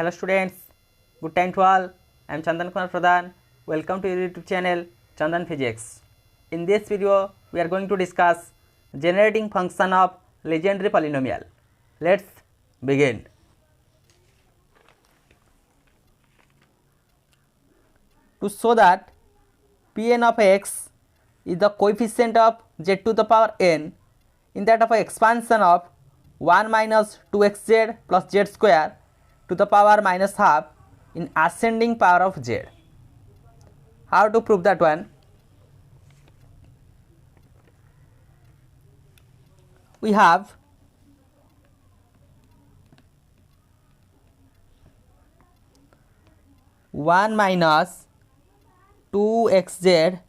Hello students, good time to all. I am Chandan Kumar Pradhan. Welcome to your YouTube channel Chandan Physics. In this video, we are going to discuss generating function of Legendre polynomial. Let's begin. To show that Pn of x is the coefficient of z to the power n in that of an expansion of 1 minus 2xz plus z square to the power minus half in ascending power of z. How to prove that one? We have one minus 2xz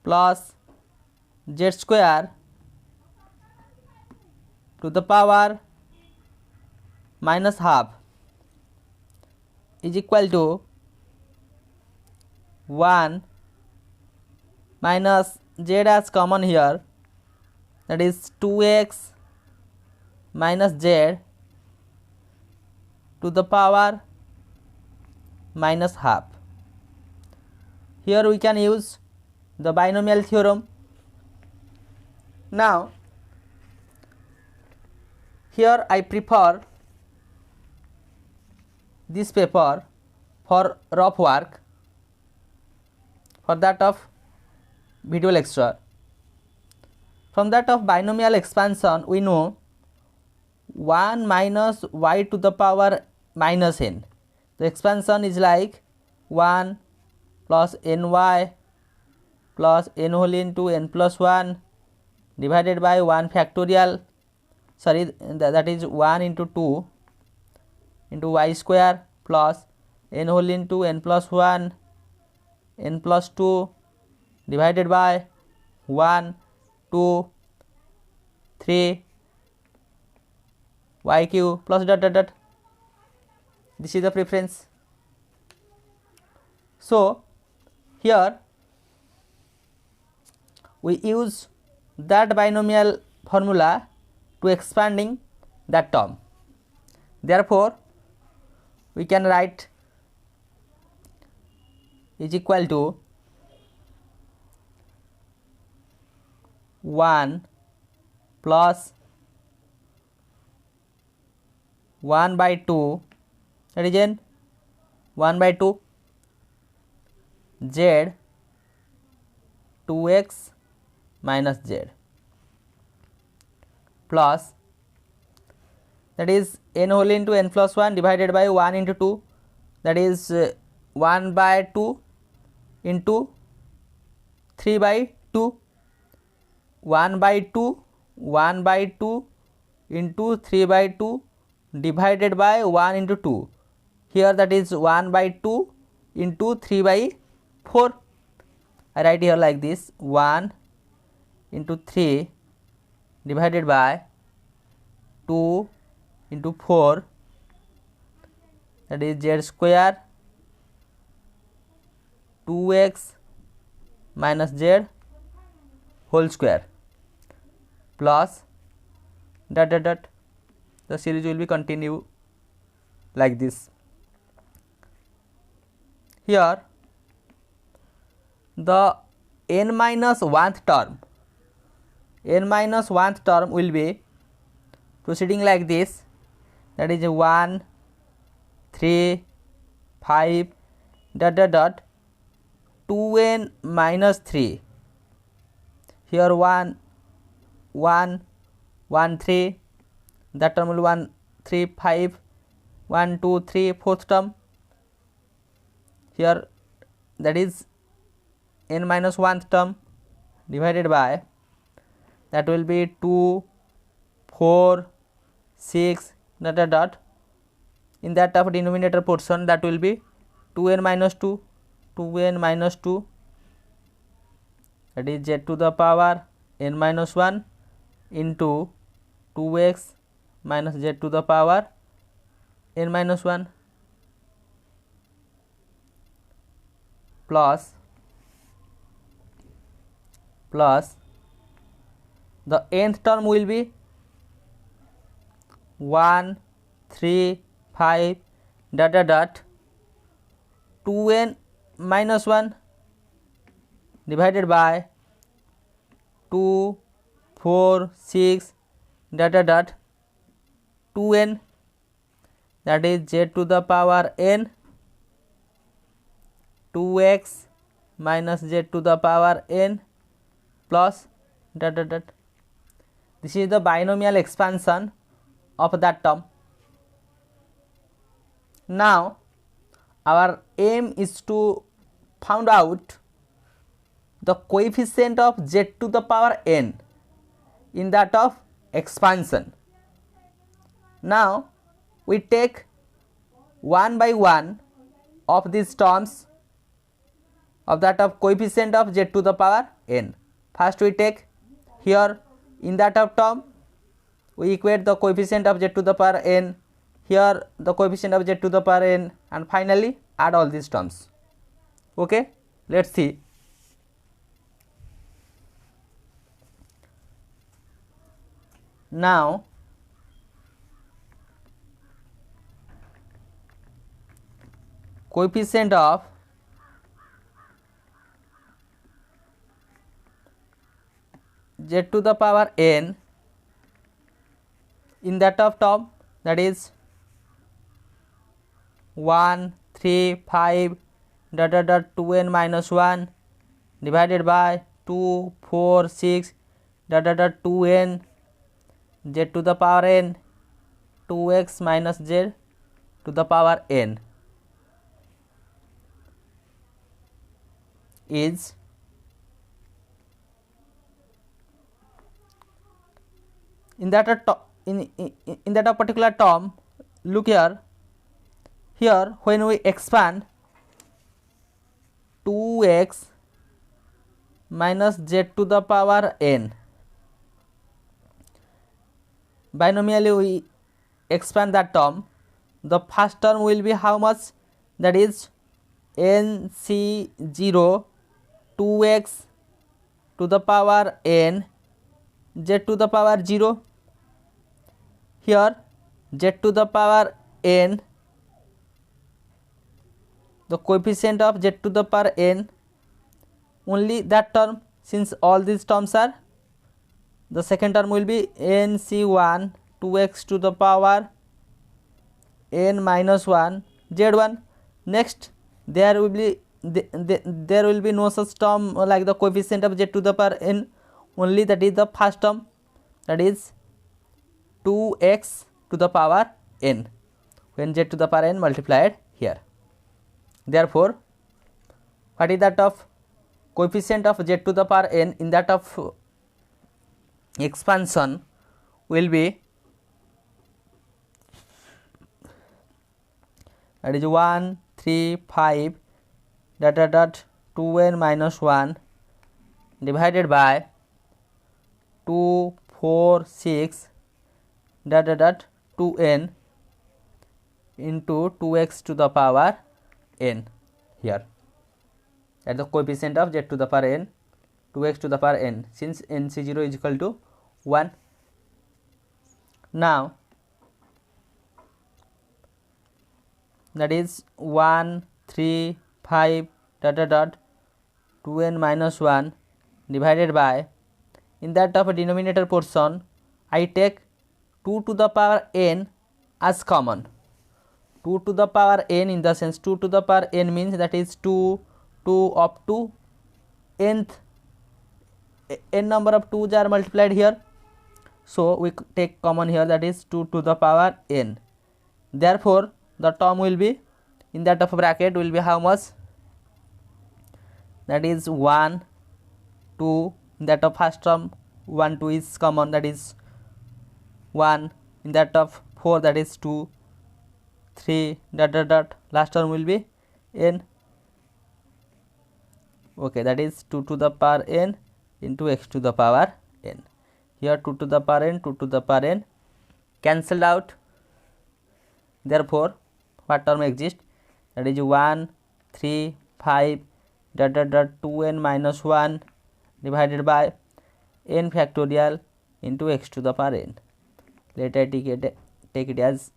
plus z square to the power minus half is equal to 1 minus z as common here, that is 2x minus z to the power minus half. Here we can use the binomial theorem. Now here I prefer this paper for rough work, for that of video lecture. From that of binomial expansion we know 1 minus y to the power minus n. The expansion is like 1 plus ny plus n whole into n plus 1 divided by 1 factorial, that is 1 into 2 into y square plus n whole into n plus 1 n plus 2 divided by 1 2 3 y cube plus dot dot dot. This is the preference. So here we use that binomial formula to expanding that term. Therefore we can write is equal to 1 plus 1 by 2, that is in 1 by 2 z 2x minus z plus, that is n whole into n plus 1 divided by 1 into 2, that is 1 by 2 into 3 by 2, 1 by 2 1 by 2 into 3 by 2 divided by 1 into 2. Here that is 1 by 2 into 3 by 4. I write here like this, 1 into 3 divided by 2 into 4, that is z square 2x minus z whole square plus dot dot dot. The series will be continue like this. Here the n minus 1th term will be proceeding like this, that is 1 3 5 dot dot dot 2n minus 3. Here 1 1 1 3, that term will be 1 3 5 1 2 3 fourth term. Here that is n minus 1th term divided by, that will be 2 4 6 dot dot dot. In that of denominator portion, that will be 2n minus 2 2n minus 2, that is z to the power n minus 1 into 2x minus z to the power n minus 1 plus the nth term will be 1 3 5 dot dot dot 2n minus 1 divided by 2 4 6 dot dot dot 2n, that is z to the power n, 2x minus z to the power n plus dot dot dot. This is the binomial expansion of that term. Now our aim is to find out the coefficient of z to the power n in that of expansion. Now we take one by one of these terms of that of coefficient of z to the power n. First we take here in that of term we equate the coefficient of z to the power n, here the coefficient of z to the power n, and finally add all these terms. Okay, let's see. Now coefficient of z to the power n in that of term, that is 1 3 5 dot dot dot 2n minus 1 divided by 2 4 6 dot dot dot 2n z to the power n, 2x minus z to the power n is in that in that particular term. Look here, when we expand 2x minus z to the power n, binomially we expand that term, the first term will be how much, that is nc0 2x to the power n z to the power 0. Here z to the power n, the coefficient of z to the power n, only that term, since all these terms are, the second term will be nc1 2x to the power n minus 1 z1. Next there will be no such term like the coefficient of z to the power n, only that is the first term, that is 2x to the power n when z to the power n multiplied here. Therefore what is that of coefficient of z to the power n in that of expansion will be, that is 1 3 5 dot dot dot 2n minus 1 divided by 2 4 6 dot dot dot 2n into 2x to the power n here, at the coefficient of z to the power n, 2x to the power n, since nc0 is equal to 1. Now that is 1 3 5 dot dot dot 2n minus 1 divided by, in that of a denominator portion I take 2 to the power n as common. 2 to the power n, in the sense 2 to the power n means that is 2 up to nth, n number of 2's are multiplied here, so we take common here, that is 2 to the power n. Therefore the term will be in that of bracket will be how much, that is 1 2, in that of first term 1 2 is common, that is 1, in that of 4 that is 2 3 dot dot dot, last term will be n. Okay, that is 2 to the power n into x to the power n. Here 2 to the power n, 2 to the power n cancelled out. Therefore what term exists, that is 1 3 5 dot dot dot 2n minus 1 divided by n factorial into x to the power n. Let I take it as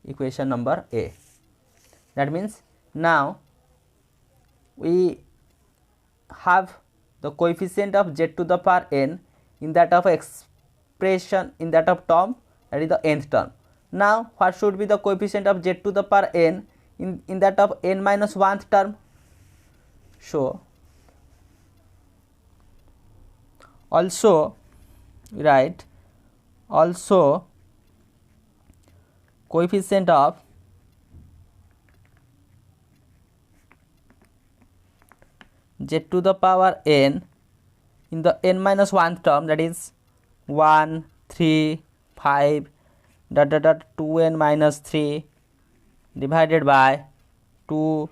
equation number A. That means now we have the coefficient of z to the power n in that of expression, in that of term, that is the nth term. Now what should be the coefficient of z to the power n in that of n minus 1th term? So also write also coefficient of z to the power n in the n minus 1th term, that is 1, 3, 5 dot dot dot 2n minus 3 divided by 2,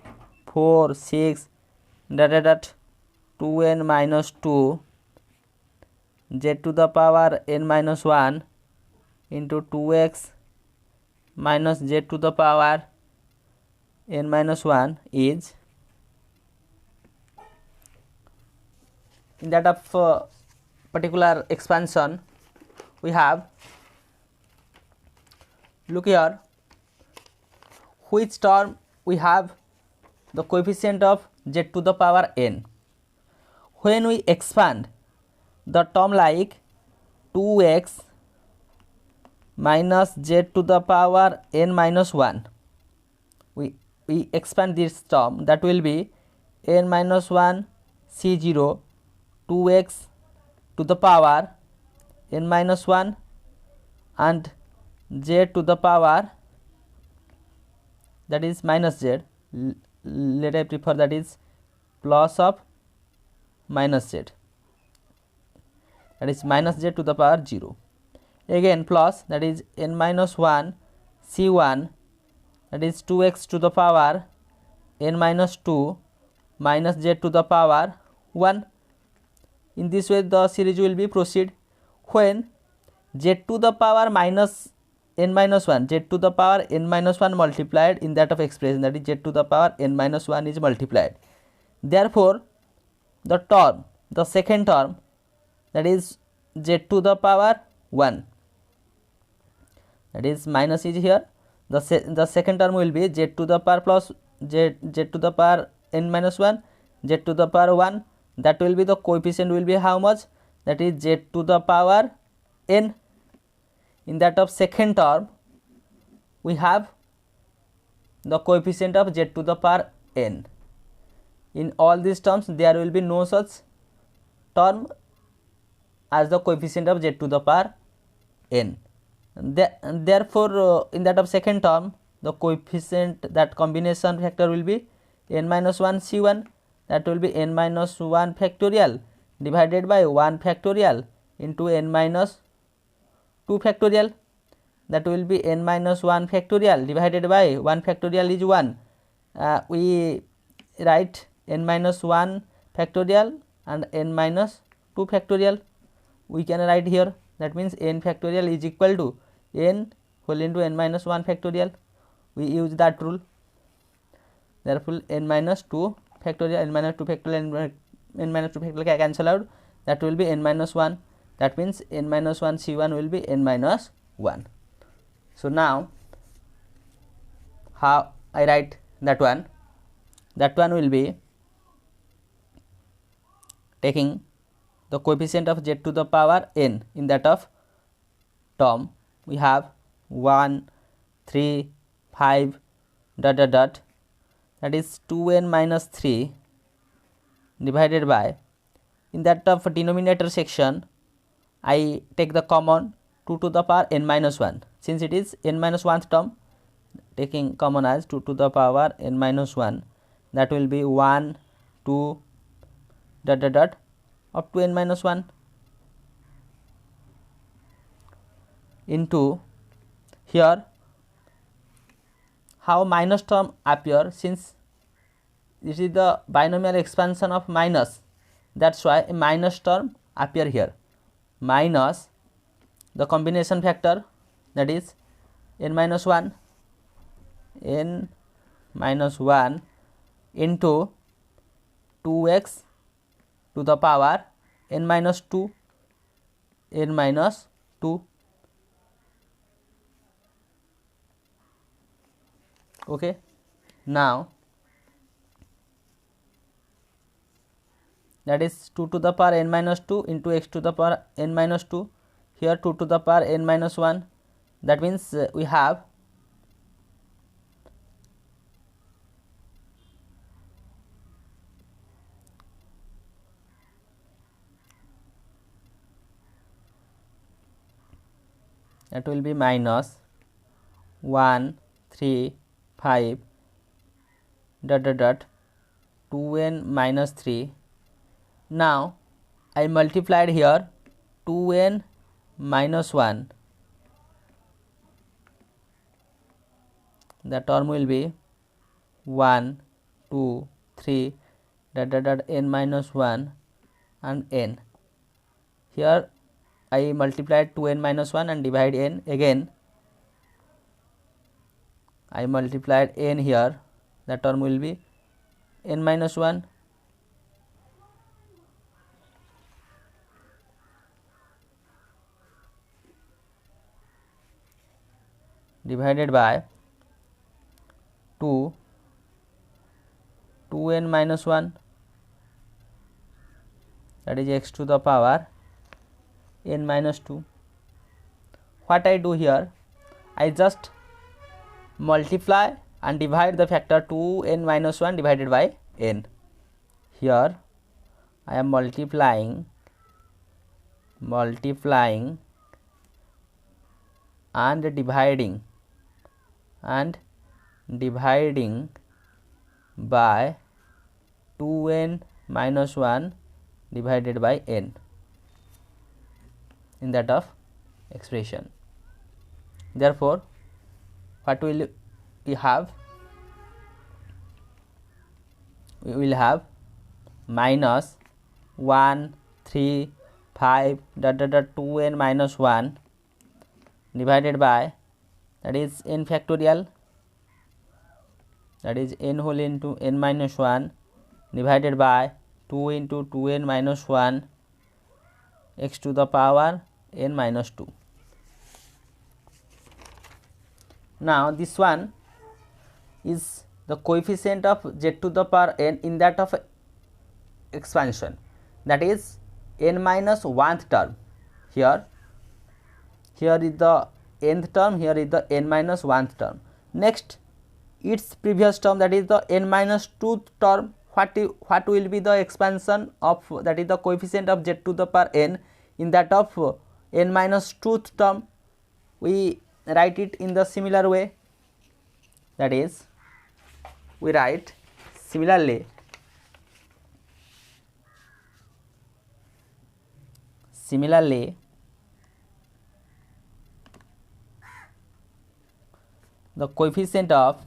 4, 6 dot dot dot 2n minus 2 z to the power n minus 1 into 2x minus z to the power n minus 1 is, in that of particular expansion we have, look here, which term we have the coefficient of z to the power n. When we expand the term like 2x minus z to the power n minus 1, we expand this term, that will be n minus 1 c0 2x to the power n minus 1 and z to the power, that is minus z, let I prefer that is plus of minus z, that is minus z to the power 0, again plus, that is n minus 1 c1, that is 2x to the power n minus 2 minus z to the power 1. In this way the series will be proceed. When z to the power minus n minus 1, z to the power n minus 1 multiplied in that of expression, that is z to the power n minus 1 is multiplied, therefore the term, the second term, that is z to the power 1, that is minus is here, the second term will be z to the power plus z to the power n minus 1, z to the power 1, that will be the coefficient will be how much, that is z to the power n. In that of second term we have the coefficient of z to the power n. In all these terms there will be no such term as the coefficient of z to the power n. Therefore in that of second term the coefficient, that combination factor will be n minus 1 c1, that will be n minus 1 factorial divided by 1 factorial into n minus 2 factorial, that will be n minus 1 factorial divided by 1 factorial is 1. We write n minus 1 factorial and n minus 2 factorial, we can write here, that means n factorial is equal to n whole into n minus 1 factorial, we use that rule, therefore n minus 2 factorial, n minus 2 factorial, n minus 2 factorial can cancel out, that will be n minus 1, that means n minus 1 c1 will be n minus 1. So now how I write that one will be taking the coefficient of z to the power n in that of term, we have 1, 3, 5 dot dot dot, that is 2n minus 3 divided by, in that of denominator section I take the common 2 to the power n minus 1, since it is n minus 1th term, taking common as 2 to the power n minus 1, that will be 1, 2 dot dot dot up to n minus 1 into, here how minus term appear, since this is the binomial expansion of minus, that's why a minus term appear here, minus the combination factor, that is n minus 1 into 2x to the power n minus 2 n minus 2 Okay, now that is 2 to the power n minus 2 into x to the power n minus 2, here 2 to the power n minus 1, that means we have that will be minus 1 3 5 dot dot dot 2n minus 3. Now I multiplied here 2n minus 1, the term will be 1 2 3 dot dot dot n minus 1 and n. Here I multiplied 2n minus 1 and divide n, again I multiplied n here, the term will be n minus 1 divided by 2n minus 1, that is x to the power n minus 2. What I do here, I just multiply and divide the factor 2n minus 1 divided by n. Here I am multiplying and dividing by 2n minus 1 divided by n in that of expression. Therefore, what will we have? We will have minus 1 3 5 dot dot dot 2n minus 1 divided by, that is n factorial, that is n whole into n minus 1 divided by 2 into 2n minus 1 x to the power n minus 2. Now this one is the coefficient of z to the power n in that of expansion, that is n minus 1th term. Here is the nth term, here is the n minus 1th term. Next, its previous term, that is the n minus 2th term. What will be the expansion of, that is the coefficient of z to the power n in that of n minus 2th term? We write it in the similar way, that is we write similarly the coefficient of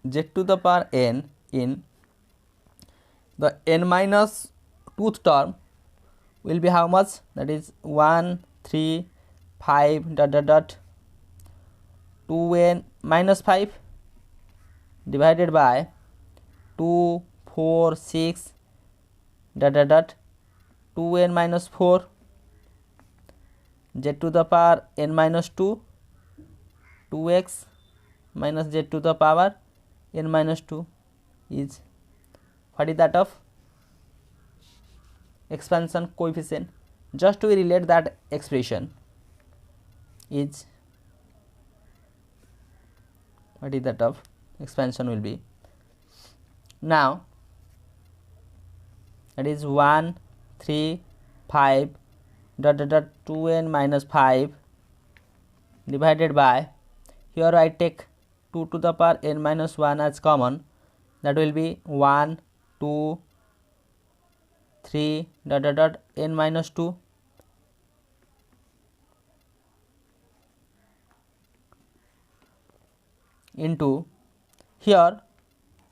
z to the power n in the n minus 2th term will be how much? That is 1 3 5 dot dot dot 2n minus 5 divided by 2 4 6 dot dot dot 2n minus 4 z to the power n minus 2 2x minus z to the power n minus 2 is, what is that of expansion coefficient? Just we relate that expression is, what is that of expansion will be. Now that is 1 3 5 dot dot dot 2n minus 5 divided by, here I take 2 to the power n minus 1 as common, that will be 1 2 3 dot dot dot n minus 2 into, here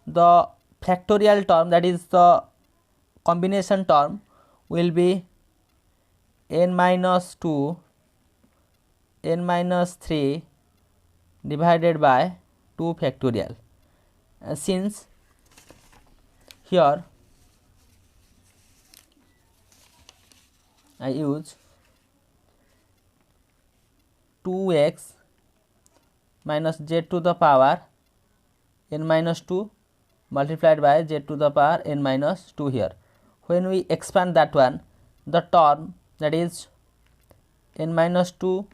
the factorial term, that is the combination term, will be n minus 2 n minus 3 divided by 2 factorial. Since here I use 2x minus z to the power n minus 2 multiplied by z to the power n minus 2 here. When we expand that one, the term that is n minus 2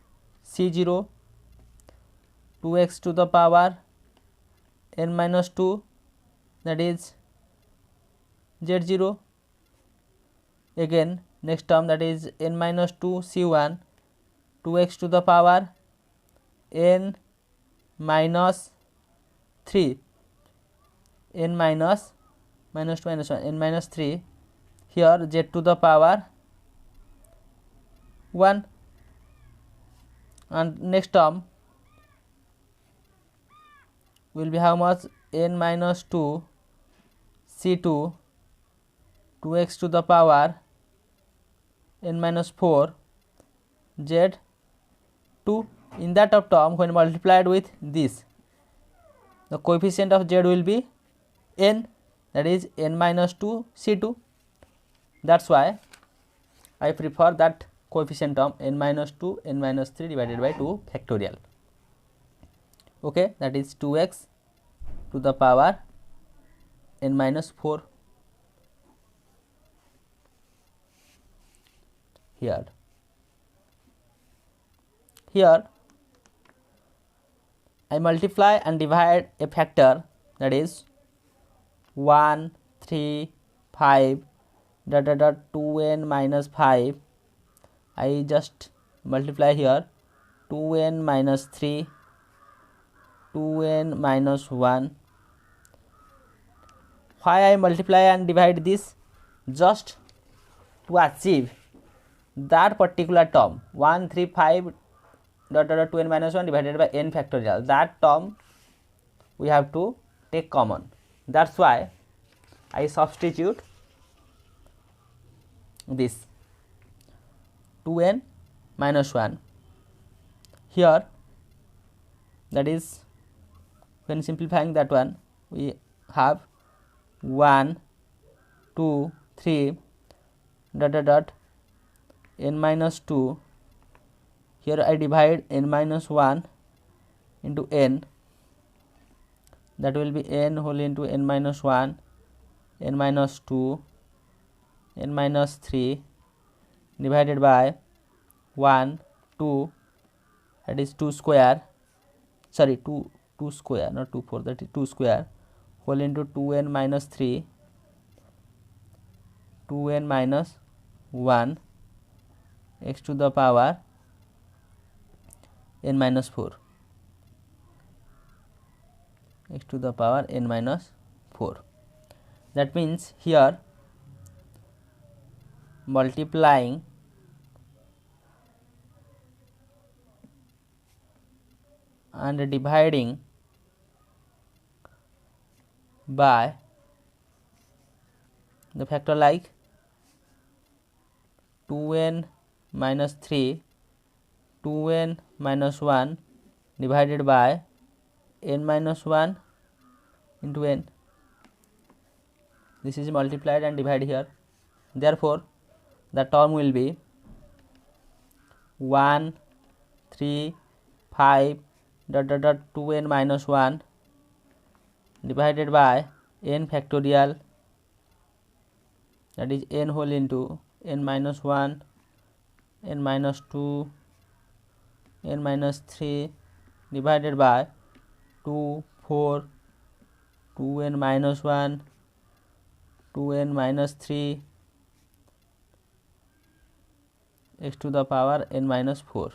c0 2x to the power n minus 2, that is z0. Again next term, that is n minus 2 c1 2x to the power n minus 3 n minus 2 minus 1 n minus 3, here z to the power 1, and next term will be how much? N minus 2 c2 2x to the power n minus 4 z 2. In that of term, when multiplied with this, the coefficient of z will be n, that is n minus 2 c2. That's why I prefer that coefficient term n minus 2 n minus 3 divided by 2 factorial. Okay, that is 2x to the power n minus 4 here. Here I multiply and divide a factor, that is 1 3 5 dot dot dot 2n minus 5. I just multiply here 2n minus 3 2n minus 1. Why I multiply and divide this? Just to achieve that particular term 1 3 5 dot dot dot 2n minus 1 divided by n factorial. That term we have to take common. That's why I substitute this 2n minus 1 here, that is when simplifying that one we have 1 2 3 dot dot dot n minus 2. Here I divide n minus 1 into n, that will be n whole into n minus 1 n minus 2 n minus 3 divided by 1 2, that is 2 square, sorry 2 square, not 2 4, that is 2 square whole into 2n minus 3 2n minus 1 x to the power n minus 4 x to the power n minus 4. That means here multiplying and dividing by the factor like 2n minus 3 2n minus 1 divided by n minus 1 into n. This is multiplied and divided here. Therefore the term will be 1 3 5 dot dot dot 2n minus 1 divided by n factorial, that is n whole into n minus 1 n minus 2 n minus 3 divided by 2 4 2n minus 1 2n minus 3 x to the power n minus 4.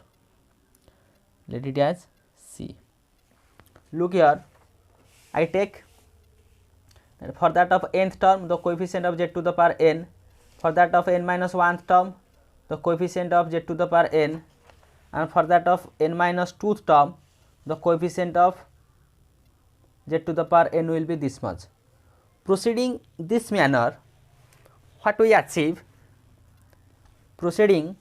Let it as C. Look here, I take for that of nth term the coefficient of z to the power n, for that of n minus 1th term the coefficient of z to the power n, and for that of n minus 2th term the coefficient of z to the power n will be this much. Proceeding this manner, what we achieve? Proceeding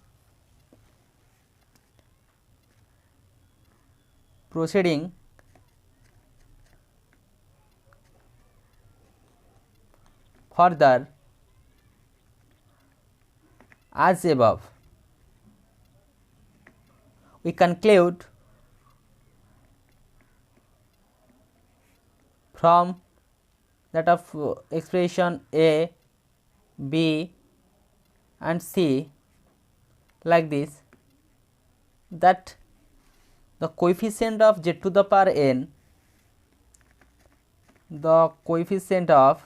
further as above, we conclude from that of expression A, B and C like this, that the coefficient of z to the power n, the coefficient of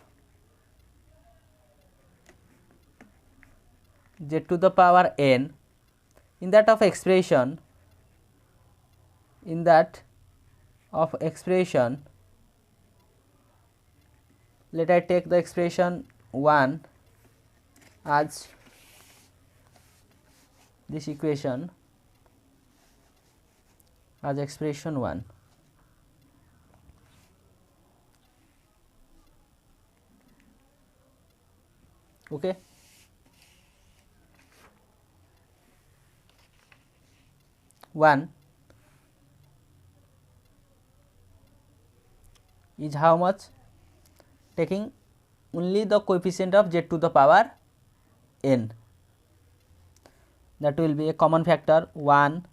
z to the power n in that of expression, let I take the expression 1 as this equation as expression 1. Okay. One is how much? Taking only the coefficient of z to the power n, that will be a common factor 1,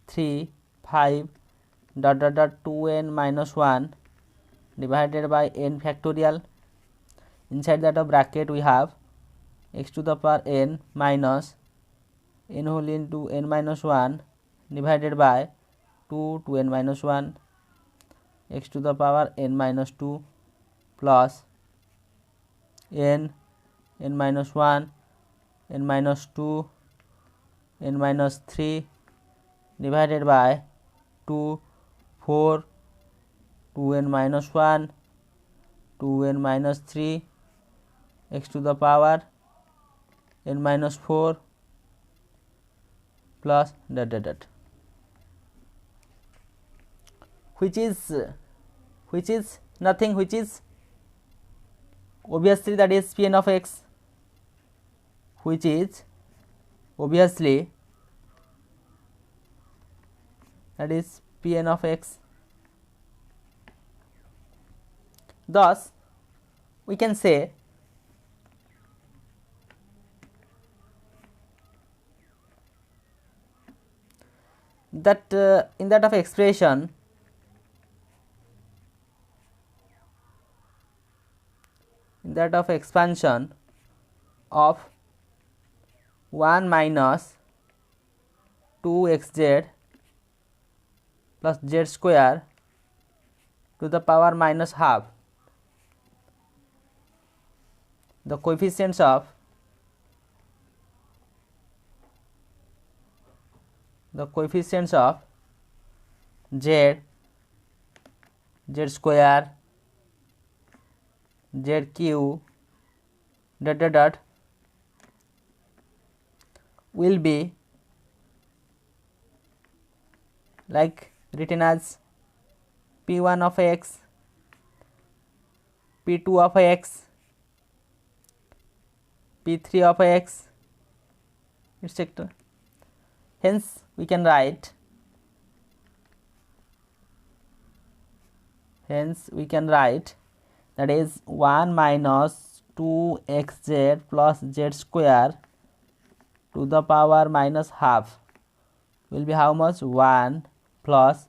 3, 5 dot dot dot 2n minus 1 divided by n factorial. Inside that of bracket we have x to the power n minus n whole into n minus 1 divided by 2 to n minus 1 x to the power n minus 2 plus n minus 1 n minus 2 n minus 3 divided by 2 4 2n minus 1 2n minus 3 x to the power n minus 4 plus dot dot dot, which is nothing, which is obviously that is Pn of x, which is obviously that is Pn of x. Thus we can say that in that of expression expansion of 1 minus 2xz plus z square to the power minus half, the coefficients of z, z square, zq dot dot dot will be like written as p1 of x, p2 of x, p3 of x, etc. Hence we can write that is 1 minus 2xz plus z square to the power minus half will be how much? 1 plus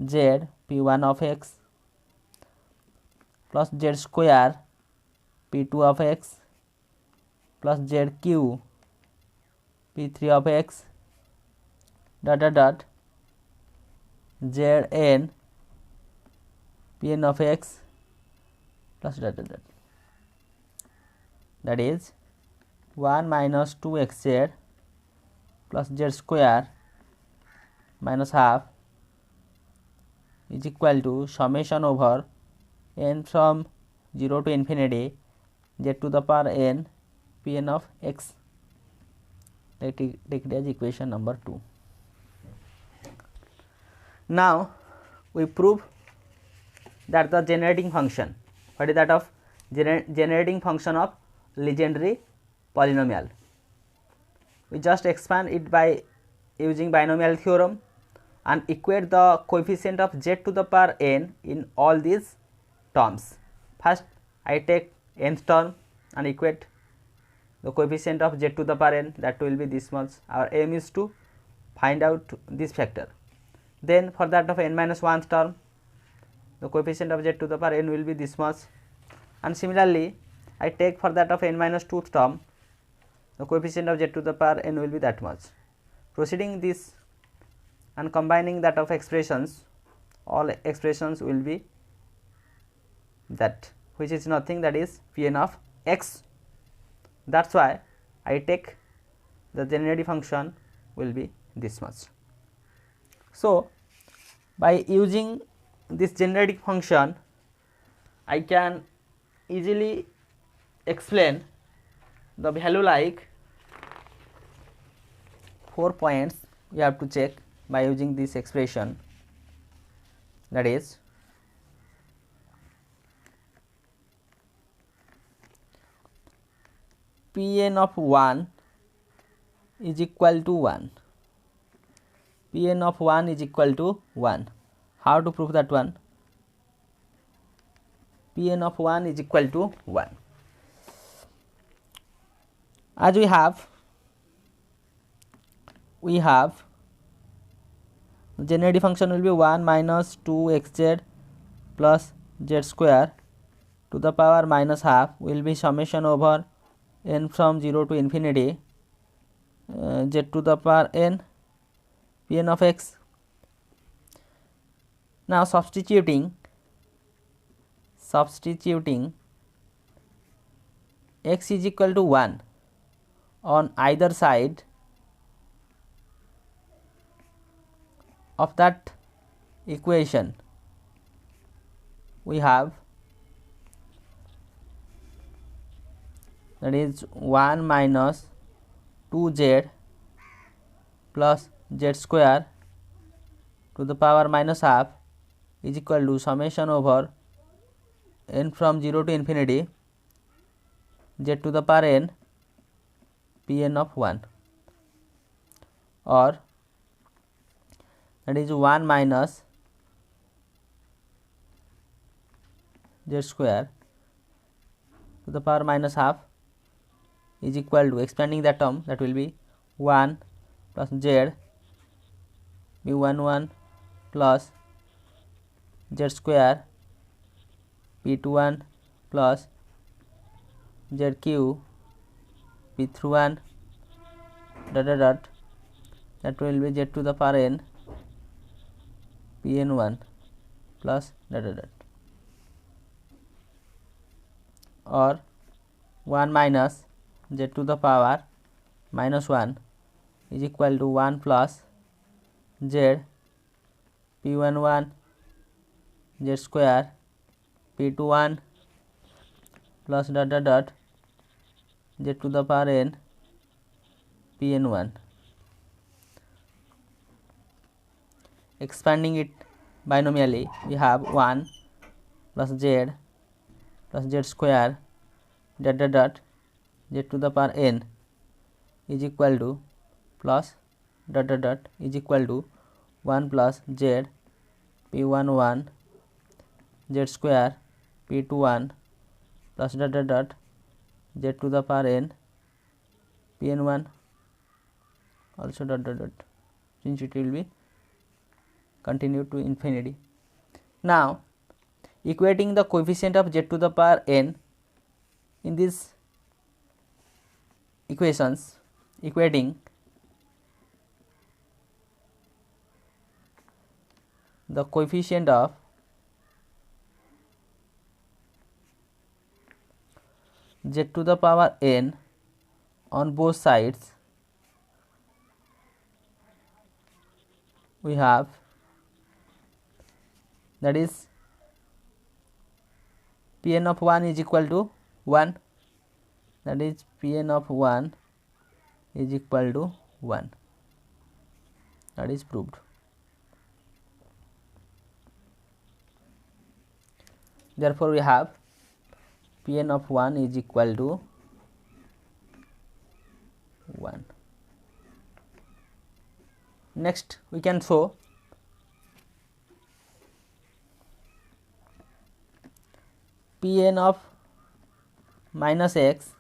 z p1 of x plus z square p2 of x plus zq p3 of x dot dot dot zn pn of x plus dot dot dot, that is 1 minus 2xz plus z square minus half is equal to summation over n from 0 to infinity z to the power n pn of x. Take it as equation number 2. Now we prove that the generating function, what is that of generating function of Legendre polynomial. We just expand it by using binomial theorem and equate the coefficient of z to the power n in all these terms. First I take nth term and equate the coefficient of z to the power n, that will be this much. Our aim is to find out this factor. Then for that of n minus 1th term, the coefficient of z to the power n will be this much, and similarly I take for that of n minus 2th term, the coefficient of z to the power n will be that much. Proceeding this and combining that of expressions, all expressions will be that, which is nothing, that is Pn of x. That is why I take the generative function will be this much. So by using this generative function, I can easily explain the value like 4 points you have to check by using this expression, that is Pn of 1 is equal to 1. Pn of 1 is equal to 1. How to prove that one? Pn of 1 is equal to 1. As we have the generative function will be 1 minus 2xz plus z square to the power minus half will be summation over n from 0 to infinity z to the power n Pn of x. Now substituting x is equal to 1 on either side of that equation, we have, that is 1 minus 2z plus z square to the power minus half is equal to summation over n from 0 to infinity z to the power n Pn of 1, or that is 1 minus z square to the power minus half is equal to, expanding that term, that will be 1 plus z p11 plus z square p21 plus zq p31 dot dot dot, that will be z to the power n Pn1 plus dot dot dot, or 1 minus z to the power minus 1 is equal to 1 plus z p11 z square p21 plus dot dot dot z to the power n Pn1. Expanding it binomially, we have 1 plus z square dot dot dot z to the power n is equal to plus dot dot dot is equal to 1 plus z p11 z square p21 plus dot dot dot z to the power n Pn1 also dot dot dot, since it will be continued to infinity. Now equating the coefficient of z to the power n in these equations, equating the coefficient of z to the power n on both sides, we have, that is Pn of 1 is equal to 1, that is Pn of 1 is equal to 1, that is proved. Therefore we have Pn of 1 is equal to 1. Next we can show Pn of minus x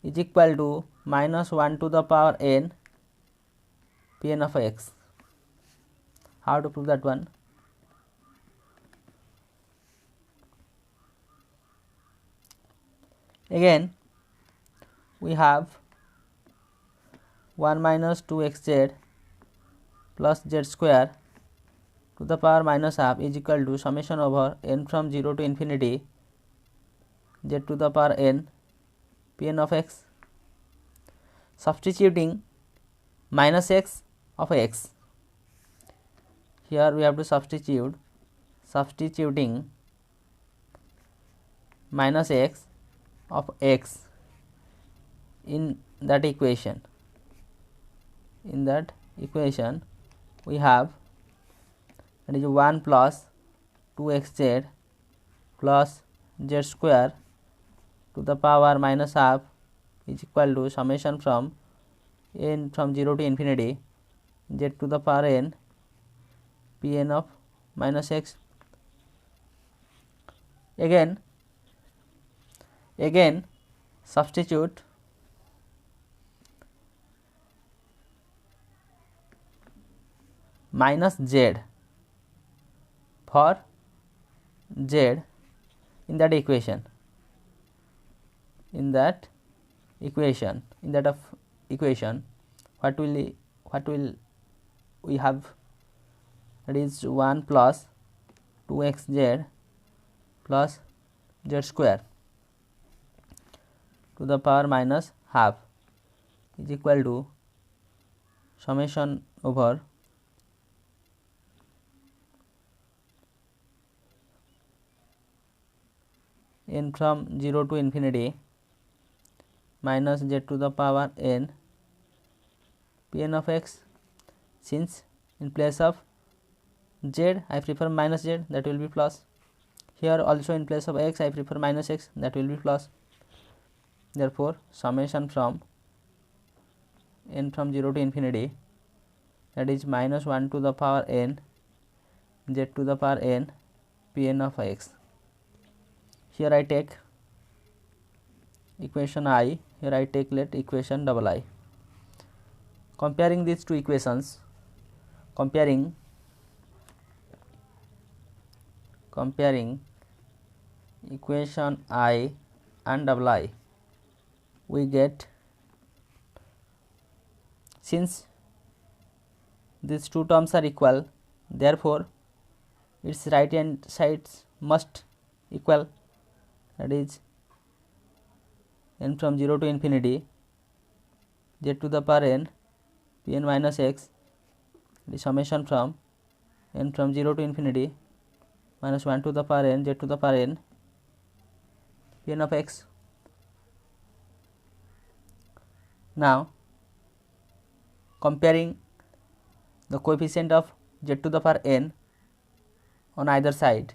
is equal to minus 1 to the power n Pn of x. How to prove that one? Again we have 1 minus 2xz plus z square to the power minus half is equal to summation over n from 0 to infinity z to the power n Pn of x. Substituting minus x of x, here we have to substituting minus x of x in that equation. In that equation we have, that is 1 plus 2xz plus z square to the power minus half is equal to summation from n from 0 to infinity z to the power n Pn of minus x. Again substitute minus z for z in that equation. What will we have? That is 1 plus 2xz plus z square to the power minus half is equal to summation over n from 0 to infinity minus z to the power n Pn of x. Since in place of z I prefer minus z, that will be plus. Here also in place of x I prefer minus x, that will be plus. Therefore summation from n from 0 to infinity, that is minus 1 to the power n z to the power n Pn of x. Here I take equation I, here I take let equation double I. Comparing these two equations, comparing equation I and double I, we get, since these two terms are equal, therefore its right hand sides must equal, that is n from 0 to infinity z to the power n Pn minus x, the summation from n from 0 to infinity minus 1 to the power n z to the power n Pn of x. Now comparing the coefficient of z to the power n on either side.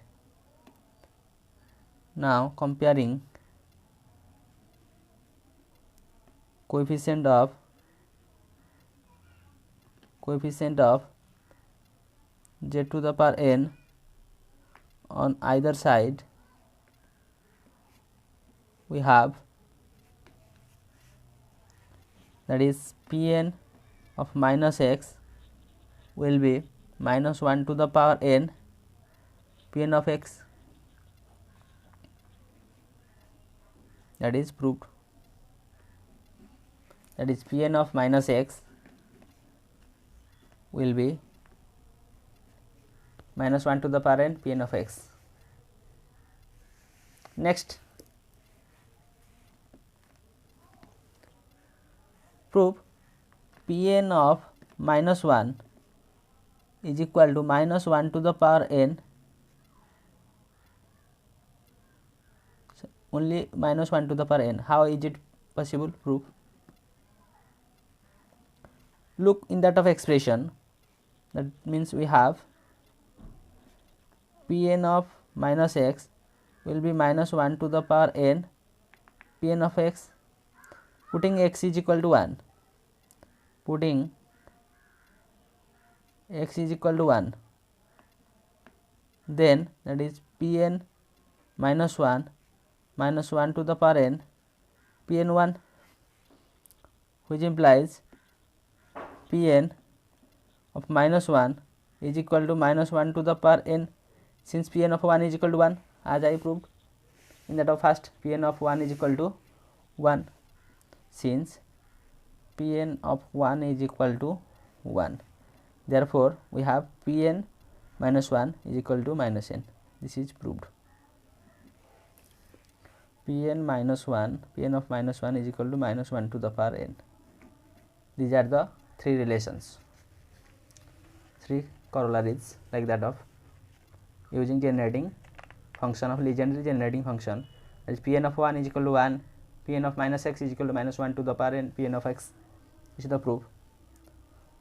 Now comparing coefficient of z to the power n on either side, we have, that is Pn of minus x will be minus 1 to the power n Pn of x. That is proved. That is Pn of minus x will be minus 1 to the power n Pn of x. Next, prove Pn of minus 1 is equal to minus 1 to the power n, only minus 1 to the power n. How is it possible? Prove. Look in that of expression, that means we have Pn of minus x will be minus 1 to the power n Pn of x, putting x is equal to 1, then that is Pn minus 1 to the power n Pn1, which implies Pn of minus 1 is equal to minus 1 to the power n, since Pn of 1 is equal to 1, as I proved in that of first. Pn of 1 is equal to 1, since Pn of 1 is equal to 1. Therefore, we have Pn minus 1 is equal to minus n. This is proved. Pn minus 1, Pn of minus 1 is equal to minus 1 to the power n. These are the three relations, three corollaries like that of using generating function of Legendre generating function, as Pn of 1 is equal to 1, Pn of minus x is equal to minus 1 to the power n, Pn of x. This is the proof.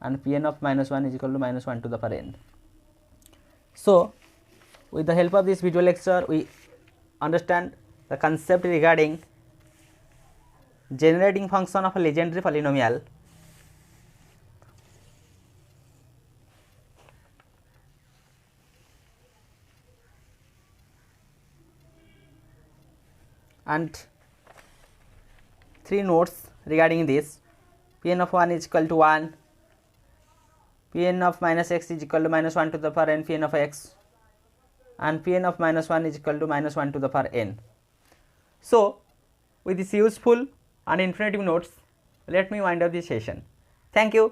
And Pn of minus 1 is equal to minus 1 to the power n. So, with the help of this video lecture, we understand the concept regarding generating function of a Legendre polynomial. And three notes regarding this: Pn of 1 is equal to 1, Pn of minus x is equal to minus 1 to the power n Pn of x, and Pn of minus 1 is equal to minus 1 to the power n. So, with this useful and informative notes, let me wind up this session. Thank you.